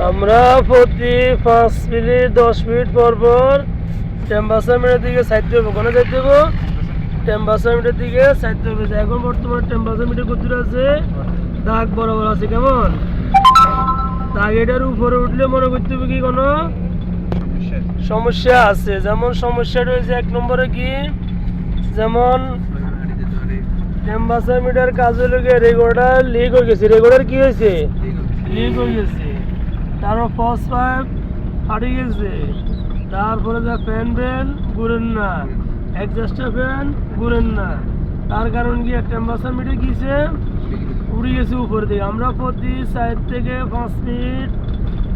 আমরা প্রতি 5 minute 10 minute পর পর টেম্পারেচার মিটার দিকে সাইড দেবো। কোনে সাইড দেবো? টেম্পারেচার মিটার দিকে সাইড দেবো। এখন বর্তমানে টেম্পারেচার মিটার কত আছে? দাগ বরাবর আছে। কেমন দাগ? এটার উপরে উঠলে মনে করতে হবে কি কোনো সমস্যা আছে। যেমন সমস্যাটা হয়েছে 1 নম্বরে কি, যেমন টেম্পারেচার মিটার কাজ হলো গিয়ে রেগুলেটর লিক হয়ে গেছে। রেগুলেটর কি হয়েছে? লিক হয়ে গেছে। তারপর ফস পাইপ ফাটে গেছে। তারপরে যা ফ্যান বেল ঘুরেন না, এক্সস্টার ফ্যান ঘুরেন না। তার কারণ কি টেম্পারেচার মিটার গিয়েছে উড়ে গেছে উপর দিকে। আমরা প্রতি 4 থেকে 5 মিনিট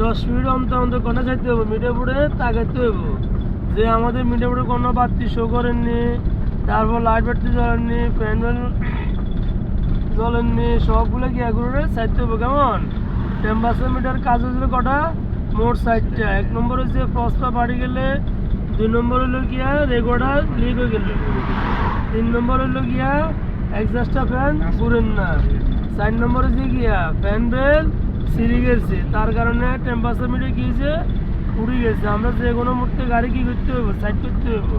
10 মিনিট অন্তর অন্তর কোনে চাইতে হবে, মিটার বোর্ডে তাকাইতে হইব যে আমাদের মিটার বোর্ডে কোনো বাতি শো করেননি, তারপর লাইট বাতি জ্বলেননি, ফ্যান বেল জ্বলেননি, সবগুলো কি এগুলো চাইতে হবে। কেমন টেম্পারেচার মিটার কাজ হয়েছিল কটা? মোট 4টা। 1 নম্বর হচ্ছে ফসফা বাড়ি গেলে, 2 নম্বর হলো গিয়া রেগুলেটর লিক হয়ে গেল, 3 নম্বর হলো গিয়া এক্সস্টার ফ্যান ঘুরেন না, 4 নম্বর হচ্ছে গিয়া ফ্যান বেল ছিঁড়ে গেছে। তার কারণে টেম্পারেচার মিটার গিয়েছে উড়ে গেছে। আমরা যে কোনো মুহূর্তে গাড়ি কি করতে হবে? সাইড করতে হবে।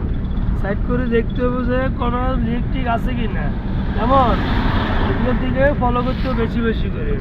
সাইড করে দেখতে হবে যে কোনো লিক ঠিক আছে কি না। কেমন এগুলোর দিকে ফলো করতে হবে বেশি বেশি করে।